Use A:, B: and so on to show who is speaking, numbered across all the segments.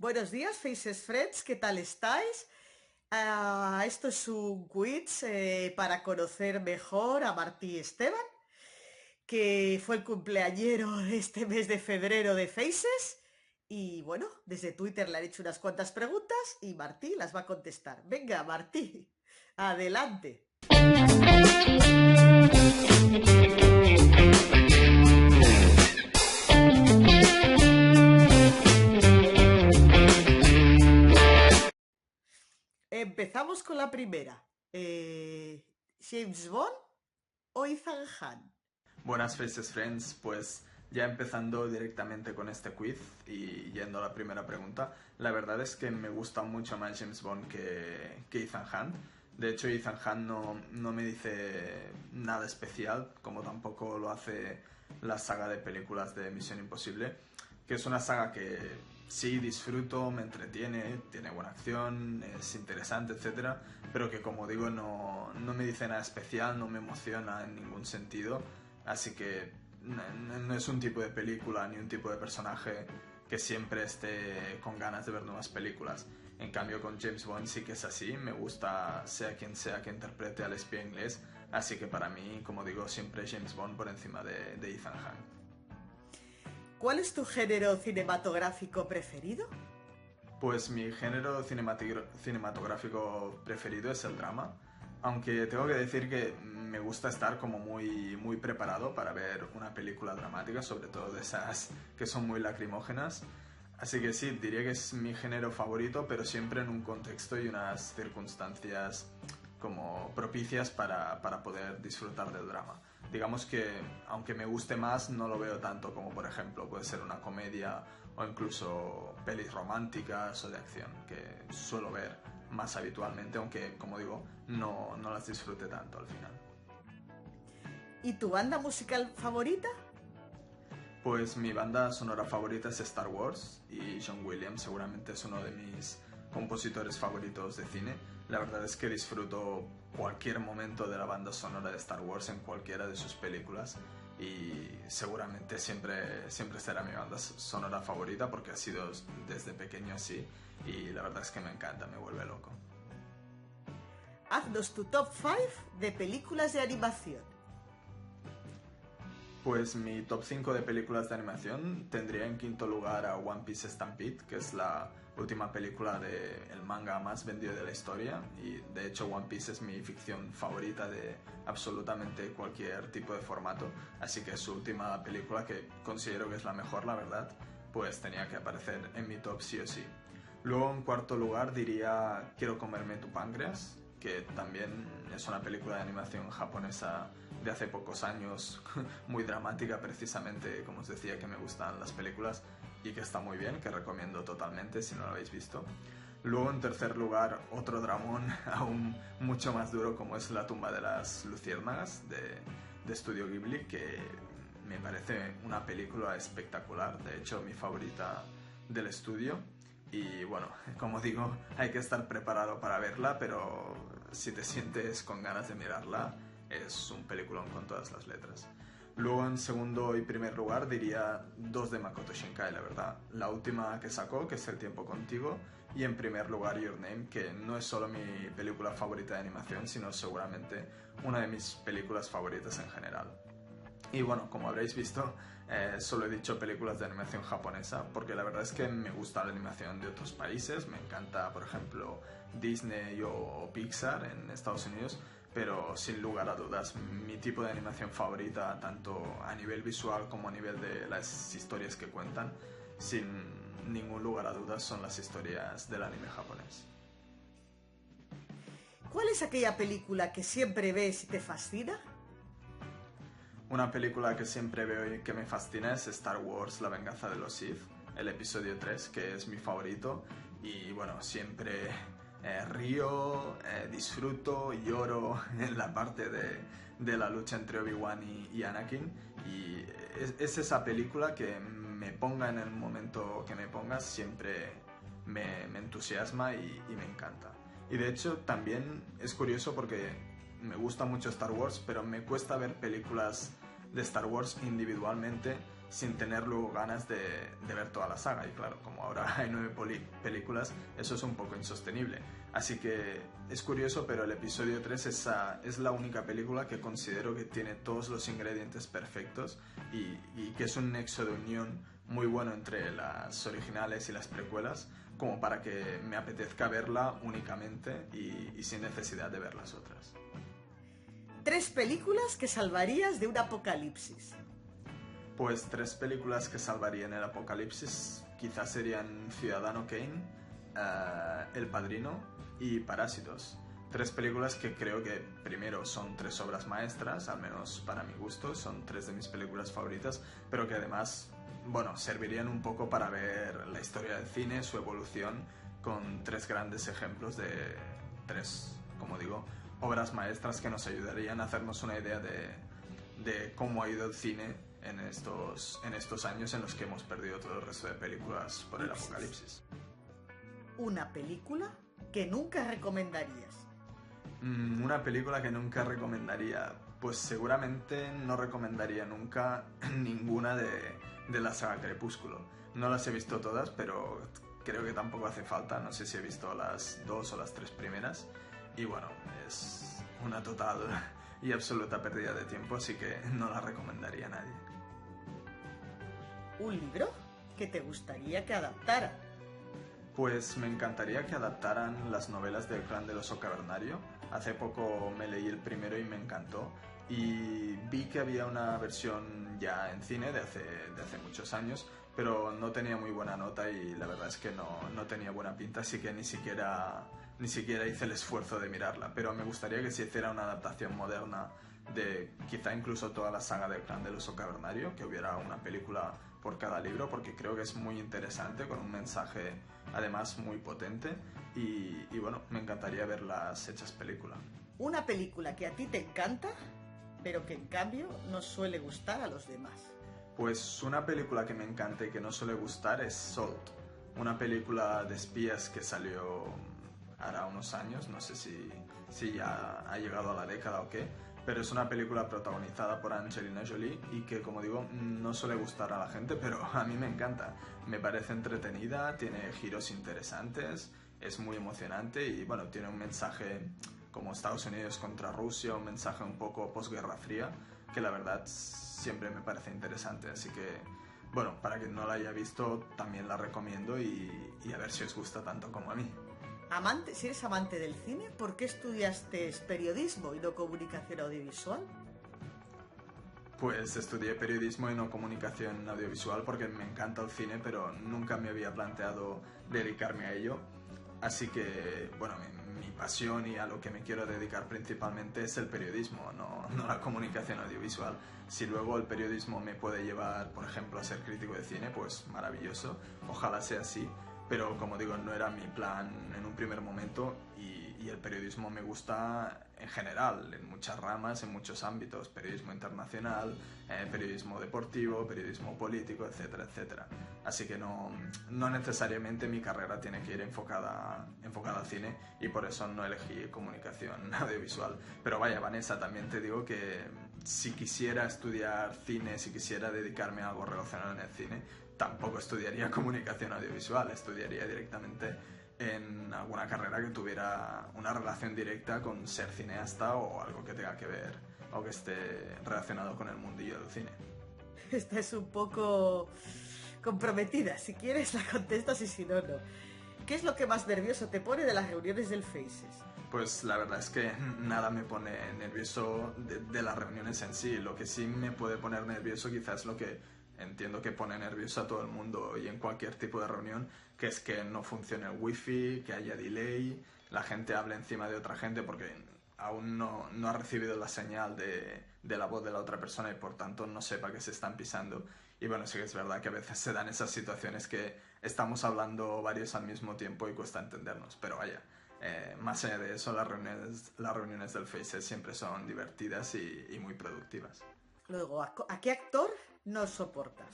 A: Buenos días, Faces Friends, ¿qué tal estáis? Esto es un quiz para conocer mejor a Martí Esteban, que fue el cumpleañero de este mes de febrero de Faces. Y bueno, desde Twitter le han hecho unas cuantas preguntas y Martí las va a contestar. Venga, Martí, adelante. Empezamos con la primera. ¿James Bond o Ethan Hunt?
B: Buenas Faces Friends, pues ya empezando directamente con este quiz y yendo a la primera pregunta, la verdad es que me gusta mucho más James Bond que Ethan Hunt. De hecho, Ethan Hunt no me dice nada especial, como tampoco lo hace la saga de películas de Misión Imposible, que es una saga que sí disfruto, me entretiene, tiene buena acción, es interesante, etcétera, pero que como digo no me dice nada especial, no me emociona en ningún sentido. Así que no es un tipo de película ni un tipo de personaje que siempre esté con ganas de ver nuevas películas. En cambio, con James Bond sí que es así. Me gusta sea que interprete al espía inglés. Así que para mí, como digo, siempre James Bond por encima de Ethan Hunt.
A: ¿Cuál es tu género cinematográfico preferido?
B: Pues mi género cinematográfico preferido es el drama, aunque tengo que decir que me gusta estar como muy preparado para ver una película dramática, sobre todo de esas que son muy lacrimógenas. Así que sí, diría que es mi género favorito, pero siempre en un contexto y unas circunstancias como propicias para poder disfrutar del drama. Digamos que aunque me guste más, no lo veo tanto como por ejemplo puede ser una comedia o incluso pelis románticas o de acción, que suelo ver más habitualmente, aunque como digo, no las disfrute tanto al final.
A: ¿Y tu banda musical favorita?
B: Pues mi banda sonora favorita es Star Wars y John Williams seguramente es uno de mis compositores favoritos de cine. La verdad es que disfruto cualquier momento de la banda sonora de Star Wars en cualquiera de sus películas y seguramente siempre será mi banda sonora favorita porque ha sido desde pequeño así y la verdad es que me encanta, me vuelve loco.
A: Haznos tu top 5 de películas de animación.
B: Pues mi top 5 de películas de animación tendría en quinto lugar a One Piece Stampede, que es la última película del manga más vendido de la historia y de hecho One Piece es mi ficción favorita de absolutamente cualquier tipo de formato, así que su última película, que considero que es la mejor, la verdad, pues tenía que aparecer en mi top sí o sí. Luego en cuarto lugar diría Quiero comerme tu páncreas, que también es una película de animación japonesa de hace pocos años, muy dramática precisamente, como os decía que me gustan las películas y que está muy bien, que recomiendo totalmente si no lo habéis visto. Luego en tercer lugar otro dramón aún mucho más duro como es La tumba de las luciérnagas de Studio Ghibli, que me parece una película espectacular, de hecho mi favorita del estudio. Y bueno, como digo, hay que estar preparado para verla, pero si te sientes con ganas de mirarla, es un peliculón con todas las letras. Luego en segundo y primer lugar diría dos de Makoto Shinkai, la verdad. La última que sacó, que es El tiempo contigo, y en primer lugar Your Name, que no es solo mi película favorita de animación, sino seguramente una de mis películas favoritas en general. Y bueno, como habréis visto, solo he dicho películas de animación japonesa, porque la verdad es que me gusta la animación de otros países, me encanta, por ejemplo, Disney o Pixar en Estados Unidos, pero sin lugar a dudas, mi tipo de animación favorita, tanto a nivel visual como a nivel de las historias que cuentan, sin ningún lugar a dudas, son las historias del anime japonés.
A: ¿Cuál es aquella película que siempre ves y te fascina?
B: Una película que siempre veo y que me fascina es Star Wars, La venganza de los Sith, el episodio 3, que es mi favorito. Y bueno, siempre río, disfruto, lloro en la parte de la lucha entre Obi-Wan y Anakin. Y es esa película que me ponga en el momento que me pongas, siempre me entusiasma y me encanta. Y de hecho también es curioso porque me gusta mucho Star Wars, pero me cuesta ver películas de Star Wars individualmente sin tener luego ganas de ver toda la saga. Y claro, como ahora hay 9 películas, eso es un poco insostenible. Así que es curioso, pero el episodio 3 es la única película que considero que tiene todos los ingredientes perfectos y que es un nexo de unión muy bueno entre las originales y las precuelas, como para que me apetezca verla únicamente y sin necesidad de ver las otras.
A: 3 películas que salvarías de un apocalipsis.
B: Pues 3 películas que salvarían el apocalipsis quizás serían Ciudadano Kane, El Padrino y Parásitos. 3 películas que creo que, primero, son 3 obras maestras, al menos para mi gusto, son 3 de mis películas favoritas, pero que además, bueno, servirían un poco para ver la historia del cine, su evolución, con 3 grandes ejemplos de 3, como digo, obras maestras que nos ayudarían a hacernos una idea de cómo ha ido el cine en estos años en los que hemos perdido todo el resto de películas por el apocalipsis.
A: Una película que nunca recomendarías.
B: Una película que nunca recomendaría. Pues seguramente no recomendaría nunca ninguna de la saga Crepúsculo. No las he visto todas, pero creo que tampoco hace falta. No sé si he visto las 2 o las 3 primeras. Y bueno, es una total y absoluta pérdida de tiempo, así que no la recomendaría a nadie.
A: ¿Un libro que te gustaría que adaptara?
B: Pues me encantaría que adaptaran las novelas del Clan del Oso Cavernario. Hace poco me leí el primero y me encantó. Y vi que había una versión ya en cine de hace muchos años, pero no tenía muy buena nota y la verdad es que no tenía buena pinta, así que ni siquiera hice el esfuerzo de mirarla. Pero me gustaría que se hiciera una adaptación moderna de quizá incluso toda la saga del Clan del Oso Cavernario, que hubiera una película por cada libro, porque creo que es muy interesante, con un mensaje además muy potente y bueno, me encantaría verlas hechas película.
A: Una película que a ti te encanta, pero que en cambio no suele gustar a los demás.
B: Pues una película que me encanta y que no suele gustar es Salt, una película de espías que salió hará unos años, no sé si ya ha llegado a la década o qué, pero es una película protagonizada por Angelina Jolie y que, como digo, no suele gustar a la gente, pero a mí me encanta. Me parece entretenida, tiene giros interesantes, es muy emocionante y bueno, tiene un mensaje como Estados Unidos contra Rusia, un mensaje un poco posguerra fría, que la verdad siempre me parece interesante, así que bueno, para quien no la haya visto también la recomiendo y a ver si os gusta tanto como a mí.
A: Si eres amante del cine, ¿por qué estudiaste periodismo y no comunicación audiovisual?
B: Pues estudié periodismo y no comunicación audiovisual porque me encanta el cine, pero nunca me había planteado dedicarme a ello. Así que, bueno, mi pasión y a lo que me quiero dedicar principalmente es el periodismo, no la comunicación audiovisual. Si luego el periodismo me puede llevar, por ejemplo, a ser crítico de cine, pues maravilloso, ojalá sea así. Pero como digo, no era mi plan en un primer momento y el periodismo me gusta en general, en muchas ramas, en muchos ámbitos, periodismo internacional, periodismo deportivo, periodismo político, etcétera, etcétera. Así que no necesariamente mi carrera tiene que ir enfocada al cine y por eso no elegí comunicación audiovisual. Pero vaya, Vanessa, también te digo que si quisiera estudiar cine, si quisiera dedicarme a algo relacionado en el cine, tampoco estudiaría comunicación audiovisual, estudiaría directamente en alguna carrera que tuviera una relación directa con ser cineasta o algo que tenga que ver o que esté relacionado con el mundillo del cine.
A: Esta es un poco comprometida, si quieres la contestas y si no, no. ¿Qué es lo que más nervioso te pone de las reuniones del Faces?
B: Pues la verdad es que nada me pone nervioso de las reuniones en sí. Lo que sí me puede poner nervioso quizás es lo que entiendo que pone nervioso a todo el mundo y en cualquier tipo de reunión, que es que no funcione el wifi, que haya delay, la gente hable encima de otra gente porque aún no ha recibido la señal de la voz de la otra persona y por tanto no sepa que se están pisando. Y bueno, sí que es verdad que a veces se dan esas situaciones que estamos hablando varios al mismo tiempo y cuesta entendernos, pero vaya, más allá de eso, las reuniones del Faces siempre son divertidas y muy productivas.
A: Luego, ¿a qué actor no soportas?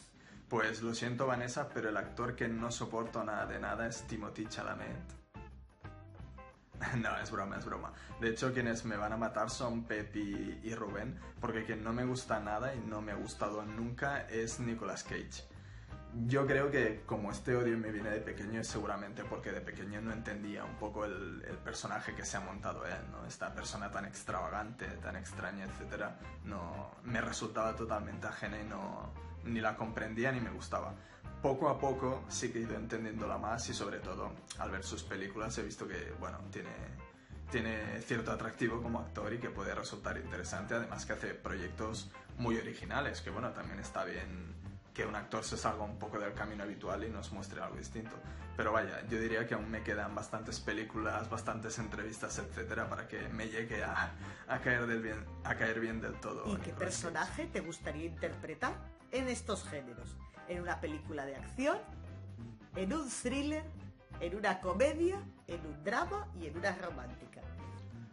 B: Pues lo siento, Vanessa, pero el actor que no soporto nada de nada es Timothée Chalamet. No, es broma, es broma. De hecho, quienes me van a matar son Pep y Rubén, porque quien no me gusta nada y no me ha gustado nunca es Nicolas Cage. Yo creo que como este odio me viene de pequeño es seguramente porque de pequeño no entendía un poco el personaje que se ha montado él, ¿no? Esta persona tan extravagante, tan extraña, etcétera, no, me resultaba totalmente ajena y no, ni la comprendía ni me gustaba. Poco a poco sí que he ido entendiéndola más y sobre todo al ver sus películas he visto que, bueno, tiene cierto atractivo como actor y que puede resultar interesante, además que hace proyectos muy originales, que bueno, también está bien que un actor se salga un poco del camino habitual y nos muestre algo distinto. Pero vaya, yo diría que aún me quedan bastantes películas, bastantes entrevistas, etcétera, para que me llegue a caer bien del todo.
A: ¿Y qué personaje te gustaría interpretar en estos géneros? ¿En una película de acción? ¿En un thriller? ¿En una comedia? ¿En un drama? ¿Y en una romántica?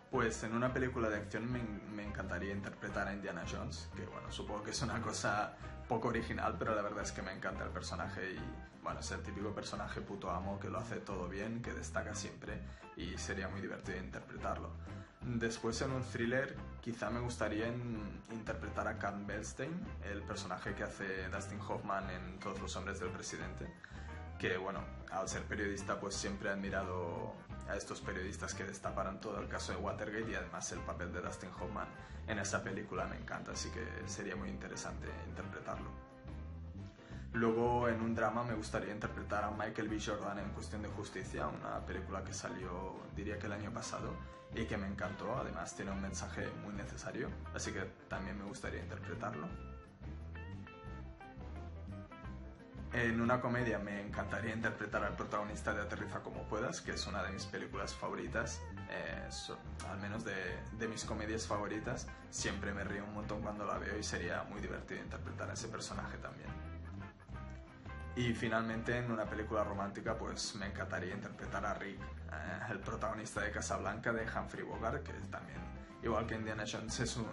B: Pues en una película de acción me encantaría interpretar a Indiana Jones, que bueno, supongo que es una cosa poco original, pero la verdad es que me encanta el personaje y bueno, es el típico personaje puto amo que lo hace todo bien, que destaca siempre y sería muy divertido interpretarlo. Después en un thriller quizá me gustaría interpretar a Cat Bernstein, el personaje que hace Dustin Hoffman en Todos los hombres del presidente, que bueno, al ser periodista pues siempre he admirado a estos periodistas que destaparon todo el caso de Watergate y además el papel de Dustin Hoffman en esa película me encanta, así que sería muy interesante interpretarlo. Luego en un drama me gustaría interpretar a Michael B. Jordan en Cuestión de Justicia, una película que salió diría que el año pasado y que me encantó, además tiene un mensaje muy necesario, así que también me gustaría interpretarlo. En una comedia me encantaría interpretar al protagonista de Aterriza como puedas, que es una de mis películas favoritas, al menos de mis comedias favoritas. Siempre me río un montón cuando la veo y sería muy divertido interpretar a ese personaje también. Y finalmente en una película romántica pues me encantaría interpretar a Rick, el protagonista de Casablanca de Humphrey Bogart, que también, igual que Indiana Jones, es un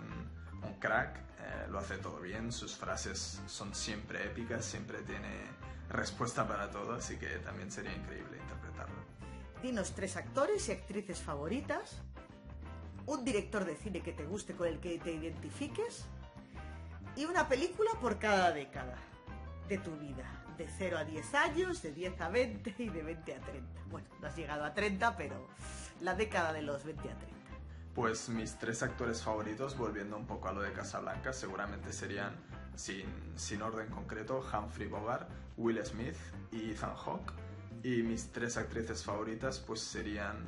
B: crack, lo hace todo bien, sus frases son siempre épicas, siempre tiene respuesta para todo, así que también sería increíble interpretarlo.
A: Dinos 3 actores y actrices favoritas, un director de cine que te guste con el que te identifiques y una película por cada década de tu vida, de 0 a 10 años, de 10 a 20 y de 20 a 30. Bueno, no has llegado a 30, pero la década de los 20 a 30.
B: Pues mis 3 actores favoritos, volviendo un poco a lo de Casablanca, seguramente serían, sin orden concreto, Humphrey Bogart, Will Smith y Ethan Hawke. Y mis 3 actrices favoritas pues serían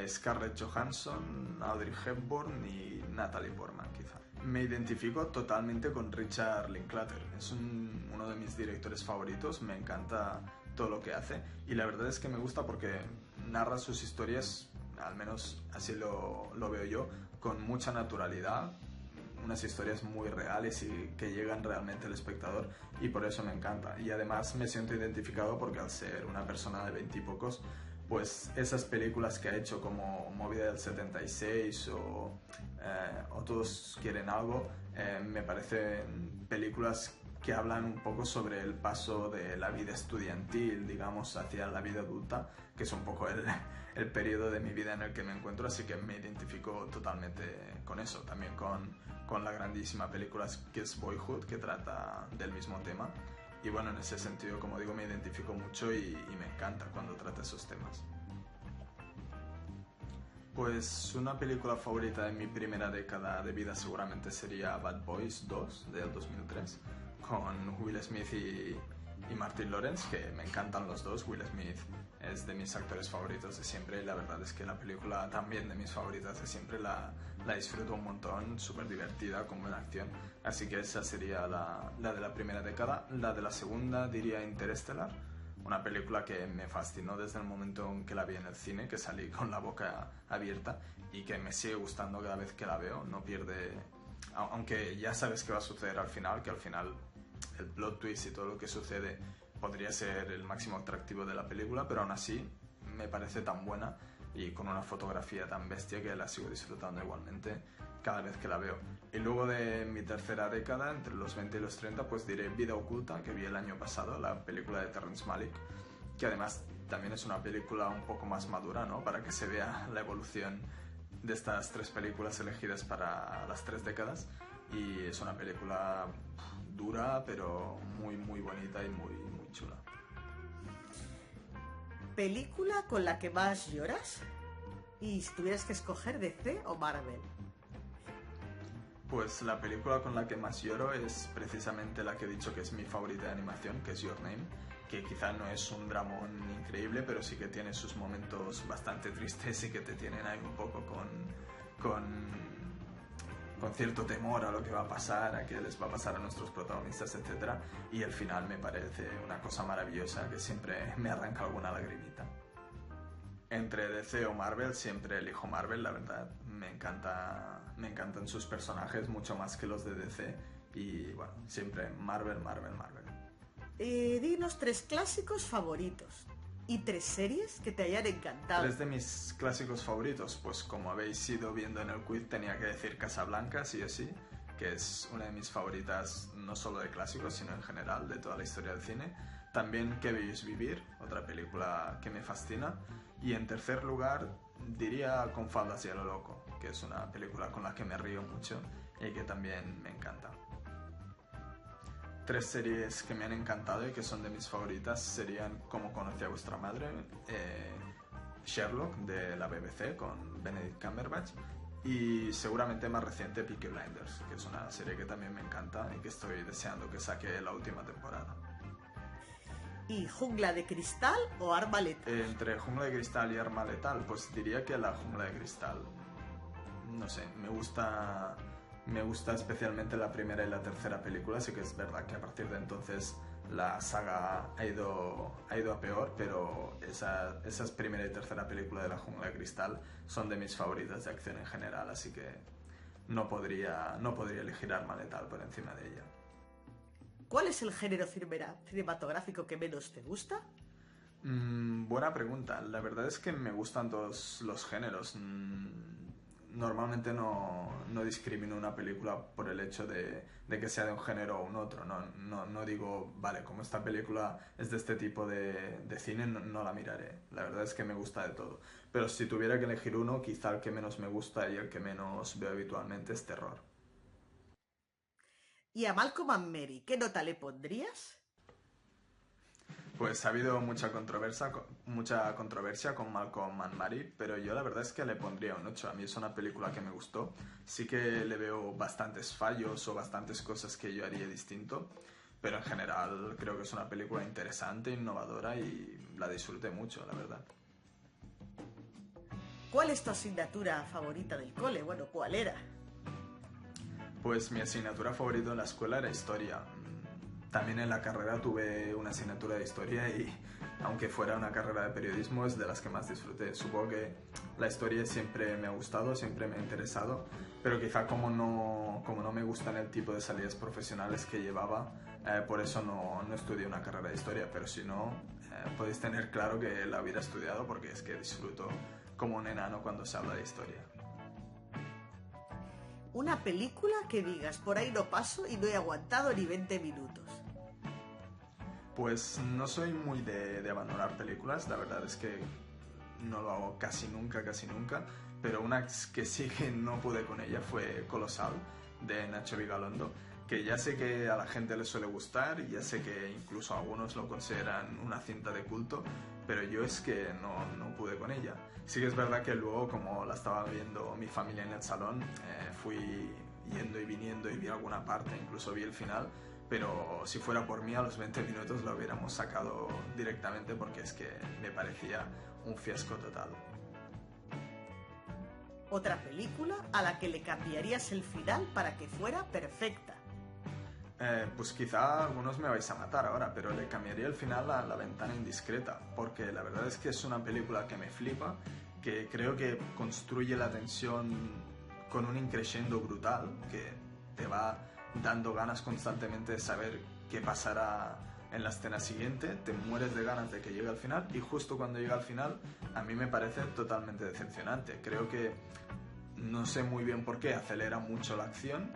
B: Scarlett Johansson, Audrey Hepburn y Natalie Portman, quizá. Me identifico totalmente con Richard Linklater, es uno de mis directores favoritos, me encanta todo lo que hace y la verdad es que me gusta porque narra sus historias, al menos así lo veo yo, con mucha naturalidad, unas historias muy reales y que llegan realmente al espectador y por eso me encanta. Y además me siento identificado porque al ser una persona de 20 y pocos, pues esas películas que ha hecho como Movida del 76 o Todos quieren algo, me parecen películas que hablan un poco sobre el paso de la vida estudiantil, digamos, hacia la vida adulta, que es un poco el periodo de mi vida en el que me encuentro, así que me identifico totalmente con eso, también con la grandísima película que es Boyhood, que trata del mismo tema. Y bueno, en ese sentido, como digo, me identifico mucho y me encanta cuando trata esos temas. Pues una película favorita de mi primera década de vida seguramente sería Bad Boys 2 del 2003, con Will Smith y Martin Lawrence, que me encantan los dos. Will Smith es de mis actores favoritos de siempre y la verdad es que la película también de mis favoritas de siempre, la disfruto un montón, súper divertida, con buena acción, así que esa sería la de la primera década. La de la segunda diría Interstellar, una película que me fascinó desde el momento en que la vi en el cine, que salí con la boca abierta y que me sigue gustando cada vez que la veo, no pierde, aunque ya sabes qué va a suceder al final, que al final el plot twist y todo lo que sucede podría ser el máximo atractivo de la película, pero aún así me parece tan buena y con una fotografía tan bestia que la sigo disfrutando igualmente cada vez que la veo. Y luego de mi tercera década, entre los 20 y los 30, pues diré Vida Oculta, que vi el año pasado, la película de Terrence Malick, que además también es una película un poco más madura, ¿no? Para que se vea la evolución de estas 3 películas elegidas para las 3 décadas. Y es una película dura, pero muy, muy bonita y muy, muy chula.
A: ¿Película con la que más lloras? Y si tuvieras que escoger DC o Marvel.
B: Pues la película con la que más lloro es precisamente la que he dicho que es mi favorita de animación, que es Your Name, que quizá no es un dramón increíble, pero sí que tiene sus momentos bastante tristes y que te tienen ahí un poco con cierto temor a lo que va a pasar, a qué les va a pasar a nuestros protagonistas, etc. Y el final me parece una cosa maravillosa que siempre me arranca alguna lagrimita. Entre DC o Marvel siempre elijo Marvel, la verdad. Me encantan sus personajes mucho más que los de DC. Y bueno, siempre Marvel, Marvel, Marvel.
A: Dinos 3 clásicos favoritos y 3 series que te hayan encantado.
B: 3 de mis clásicos favoritos, pues como habéis ido viendo en el quiz tenía que decir Casablanca, sí o sí, que es una de mis favoritas no solo de clásicos, sino en general de toda la historia del cine. También Qué bello es vivir, otra película que me fascina. Y en tercer lugar diría Con faldas y a lo loco, que es una película con la que me río mucho y que también me encanta. 3 series que me han encantado y que son de mis favoritas serían Cómo conocí a vuestra madre, Sherlock de la BBC con Benedict Cumberbatch y seguramente más reciente Peaky Blinders, que es una serie que también me encanta y que estoy deseando que saque la última temporada.
A: ¿Y Jungla de Cristal o Arma Letal?
B: Entre Jungla de Cristal y Arma Letal, pues diría que la Jungla de Cristal. No sé, me gusta especialmente la primera y la tercera película. Sí que es verdad que a partir de entonces la saga ha ido a peor, pero esas primera y tercera película de la Jungla de Cristal son de mis favoritas de acción en general, así que no podría elegir Arma Letal por encima de ella.
A: ¿Cuál es el género cinematográfico que menos te gusta?
B: Buena pregunta. La verdad es que me gustan todos los géneros. Normalmente no discrimino una película por el hecho de que sea de un género o un otro. No digo, vale, como esta película es de este tipo de cine, no la miraré. La verdad es que me gusta de todo. Pero si tuviera que elegir uno, quizá el que menos me gusta y el que menos veo habitualmente es terror.
A: ¿Y a Malcolm and Mary, qué nota le pondrías?
B: Pues ha habido mucha controversia con Malcolm and Mary, pero yo la verdad es que le pondría un 8. A mí es una película que me gustó. Sí que le veo bastantes fallos o bastantes cosas que yo haría distinto, pero en general creo que es una película interesante, innovadora y la disfruté mucho, la verdad.
A: ¿Cuál es tu asignatura favorita del cole? Bueno, ¿cuál era?
B: Pues mi asignatura favorita en la escuela era historia. También en la carrera tuve una asignatura de historia y aunque fuera una carrera de periodismo es de las que más disfruté. Supongo que la historia siempre me ha gustado, siempre me ha interesado, pero quizá como no me gustan el tipo de salidas profesionales que llevaba, por eso no estudié una carrera de historia, pero si no, podéis tener claro que la hubiera estudiado porque es que disfruto como un enano cuando se habla de historia.
A: Una película que digas, por ahí no paso y no he aguantado ni 20 minutos.
B: Pues no soy muy de abandonar películas, la verdad es que no lo hago casi nunca, pero una que sí que no pude con ella fue Colosal, de Nacho Vigalondo, que ya sé que a la gente le suele gustar y ya sé que incluso algunos lo consideran una cinta de culto, pero yo es que no pude con ella. Sí que es verdad que luego, como la estaba viendo mi familia en el salón, fui yendo y viniendo y vi alguna parte, incluso vi el final, pero si fuera por mí a los 20 minutos lo hubiéramos sacado directamente porque es que me parecía un fiasco total.
A: Otra película a la que le cambiarías el final para que fuera perfecta.
B: Pues quizá algunos me vais a matar ahora, pero le cambiaría el final a La ventana indiscreta, porque la verdad es que es una película que me flipa, que creo que construye la tensión con un increscendo brutal, que te va dando ganas constantemente de saber qué pasará en la escena siguiente, te mueres de ganas de que llegue al final, y justo cuando llega al final, a mí me parece totalmente decepcionante. Creo que, no sé muy bien por qué, acelera mucho la acción,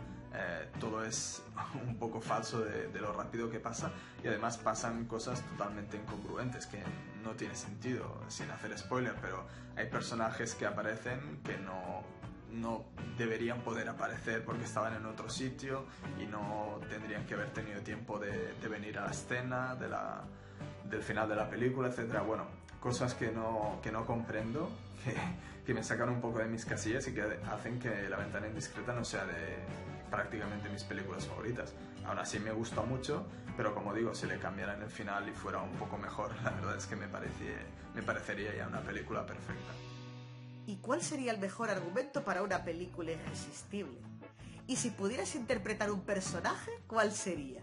B: todo es un poco falso de lo rápido que pasa, y además pasan cosas totalmente incongruentes que no tiene sentido, sin hacer spoiler, pero hay personajes que aparecen que no deberían poder aparecer porque estaban en otro sitio y no tendrían que haber tenido tiempo de venir a la escena del final de la película, etcétera. Bueno, cosas que no comprendo, que me sacan un poco de mis casillas y que hacen que La ventana indiscreta no sea de prácticamente mis películas favoritas. Aún así me gusta mucho, pero como digo, si le cambiaran el final y fuera un poco mejor, la verdad es que me parecería ya una película perfecta.
A: ¿Y cuál sería el mejor argumento para una película irresistible? Y si pudieras interpretar un personaje, ¿cuál sería?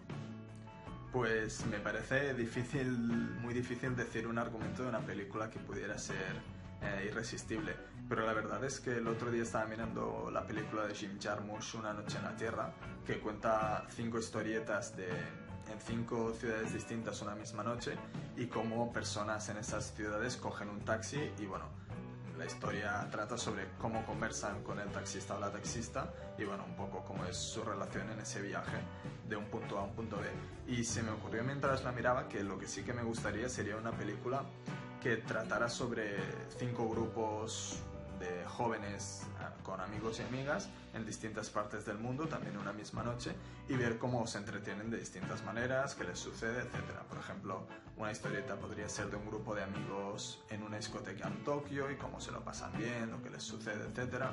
B: Pues me parece muy difícil decir un argumento de una película que pudiera ser irresistible, pero la verdad es que el otro día estaba mirando la película de Jim Jarmusch, Una noche en la Tierra, que cuenta 5 historietas en 5 ciudades distintas una misma noche, y cómo personas en esas ciudades cogen un taxi y bueno, la historia trata sobre cómo conversan con el taxista o la taxista y bueno, un poco cómo es su relación en ese viaje de un punto A a un punto B. Y se me ocurrió mientras la miraba que lo que sí que me gustaría sería una película que tratara sobre 5 grupos de jóvenes con amigos y amigas en distintas partes del mundo, también una misma noche, y ver cómo se entretienen de distintas maneras, qué les sucede, etc. Por ejemplo, una historieta podría ser de un grupo de amigos en una discoteca en Tokio y cómo se lo pasan bien, lo que les sucede, etc.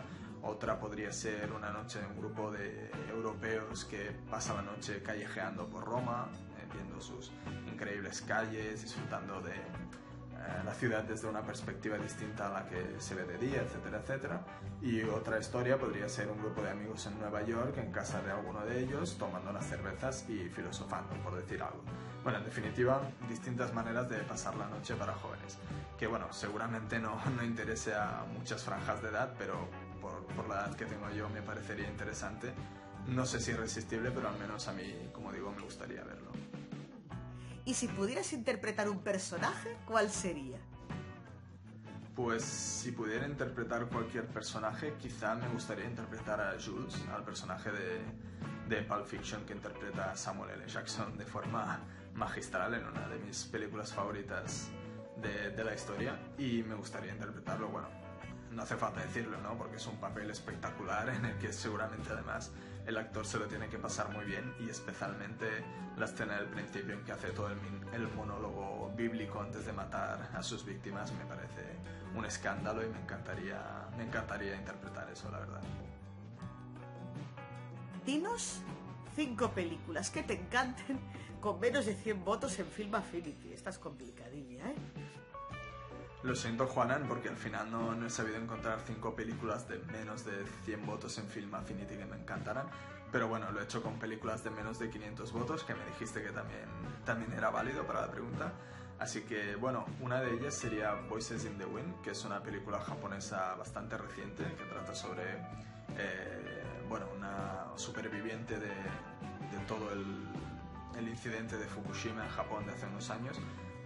B: Otra podría ser una noche de un grupo de europeos que pasa la noche callejeando por Roma, viendo sus increíbles calles, disfrutando de la ciudad desde una perspectiva distinta a la que se ve de día, etcétera, etcétera. Y otra historia podría ser un grupo de amigos en Nueva York, en casa de alguno de ellos, tomando unas cervezas y filosofando, por decir algo. Bueno, en definitiva, distintas maneras de pasar la noche para jóvenes, que bueno, seguramente no interese a muchas franjas de edad, pero por la edad que tengo yo me parecería interesante. No sé si irresistible, pero al menos a mí, como digo, me gustaría verlo.
A: Y si pudieras interpretar un personaje, ¿cuál sería?
B: Pues si pudiera interpretar cualquier personaje, quizá me gustaría interpretar a Jules, al personaje de Pulp Fiction que interpreta Samuel L. Jackson de forma magistral en una de mis películas favoritas de la historia, y me gustaría interpretarlo. Bueno, no hace falta decirlo, ¿no? Porque es un papel espectacular en el que seguramente además el actor se lo tiene que pasar muy bien, y especialmente la escena del principio en que hace todo el monólogo bíblico antes de matar a sus víctimas me parece un escándalo, y me encantaría interpretar eso, la verdad.
A: Dinos 5 películas que te encanten con menos de 100 votos en Film Affinity. Esta es complicadilla, ¿eh?
B: Lo siento, Juanan, porque al final no he sabido encontrar 5 películas de menos de 100 votos en Film Affinity que me encantaran, pero bueno, lo he hecho con películas de menos de 500 votos, que me dijiste que también era válido para la pregunta. Así que, bueno, una de ellas sería Voices in the Wind, que es una película japonesa bastante reciente que trata sobre, una superviviente de todo el incidente de Fukushima en Japón de hace unos años.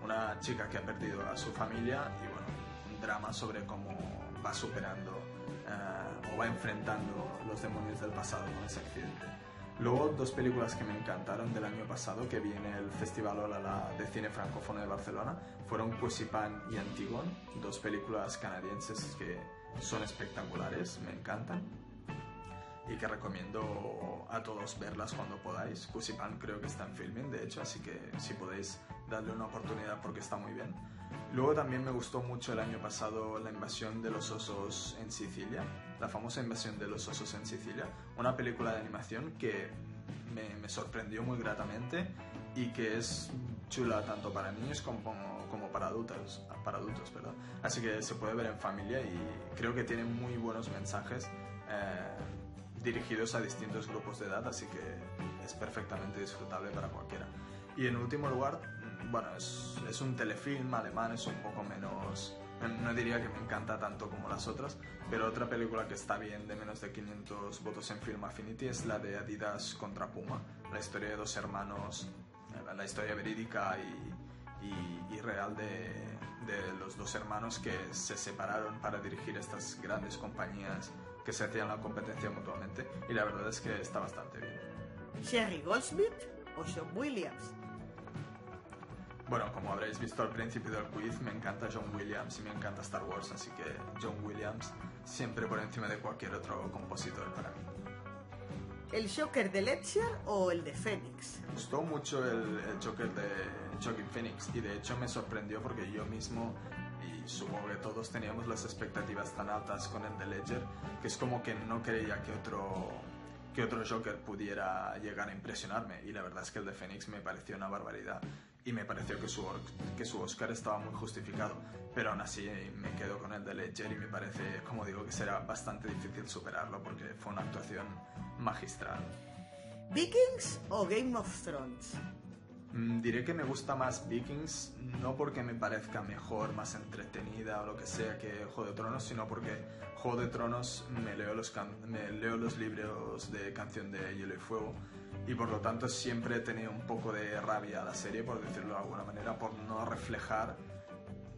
B: Una chica que ha perdido a su familia y, bueno, un drama sobre cómo va superando o va enfrentando los demonios del pasado con ese accidente. Luego, 2 películas que me encantaron del año pasado, que viene el Festival Olala de Cine Francófono de Barcelona, fueron Kwesipan y Antigone, 2 películas canadienses que son espectaculares, me encantan, y que recomiendo a todos verlas cuando podáis. Kwesipan creo que está en Filmin, de hecho, así que si podéis darle una oportunidad porque está muy bien. Luego también me gustó mucho el año pasado La invasión de los osos en Sicilia, la famosa invasión de los osos en Sicilia, una película de animación que me sorprendió muy gratamente y que es chula tanto para niños como para adultos, perdón. Así que se puede ver en familia y creo que tiene muy buenos mensajes dirigidos a distintos grupos de edad, así que es perfectamente disfrutable para cualquiera. Y en último lugar, bueno, es un telefilm alemán, es un poco menos... No diría que me encanta tanto como las otras, pero otra película que está bien de menos de 500 votos en Film Affinity es la de Adidas contra Puma, la historia de 2 hermanos, la historia verídica y real de los 2 hermanos que se separaron para dirigir estas grandes compañías que se hacían la competencia mutuamente y la verdad es que está bastante bien.
A: ¿Sherry Goldsmith o John Williams?
B: Bueno, como habréis visto al principio del quiz, me encanta John Williams y me encanta Star Wars, así que John Williams siempre por encima de cualquier otro compositor para mí.
A: ¿El Joker de Ledger o el de Phoenix?
B: Me gustó mucho el Joker de Joaquin Phoenix y de hecho me sorprendió porque yo mismo, y supongo que todos teníamos las expectativas tan altas con el de Ledger, que es como que no creía que otro Joker pudiera llegar a impresionarme, y la verdad es que el de Phoenix me pareció una barbaridad y me pareció que su Oscar estaba muy justificado, pero aún así me quedo con el de Ledger y me parece, como digo, que será bastante difícil superarlo porque fue una actuación magistral.
A: ¿Vikings o Game of Thrones?
B: Diré que me gusta más Vikings, no porque me parezca mejor, más entretenida o lo que sea que Juego de Tronos, sino porque Juego de Tronos me leo los libros de Canción de Hielo y Fuego y por lo tanto siempre he tenido un poco de rabia a la serie, por decirlo de alguna manera, por no reflejar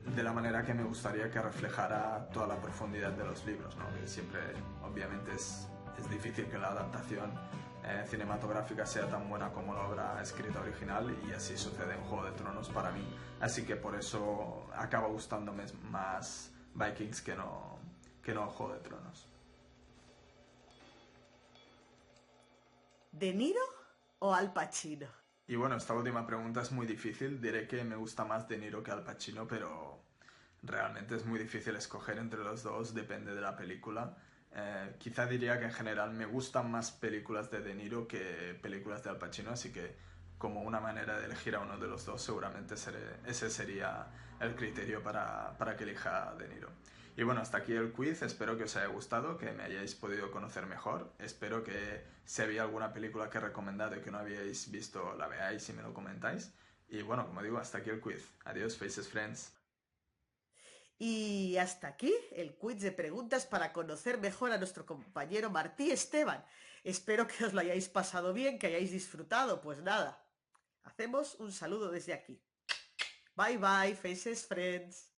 B: de la manera que me gustaría que reflejara toda la profundidad de los libros, ¿no? Que siempre, obviamente, es difícil que la adaptación cinematográfica sea tan buena como la obra escrita original, y así sucede en Juego de Tronos para mí. Así que por eso acaba gustándome más Vikings que no Juego de Tronos.
A: ¿De Niro o Al Pacino?
B: Y bueno, esta última pregunta es muy difícil. Diré que me gusta más De Niro que Al Pacino, pero realmente es muy difícil escoger entre los dos, depende de la película. Quizá diría que en general me gustan más películas de De Niro que películas de Al Pacino, así que como una manera de elegir a uno de los dos, seguramente ese sería el criterio para que elija a De Niro. Y bueno, hasta aquí el quiz, espero que os haya gustado, que me hayáis podido conocer mejor, espero que si había alguna película que he recomendado y que no habíais visto, la veáis y me lo comentáis. Y bueno, como digo, hasta aquí el quiz. Adiós, Faces Friends.
A: Y hasta aquí el quiz de preguntas para conocer mejor a nuestro compañero Martí Esteban. Espero que os lo hayáis pasado bien, que hayáis disfrutado. Pues nada, hacemos un saludo desde aquí. Bye bye, Faces Friends.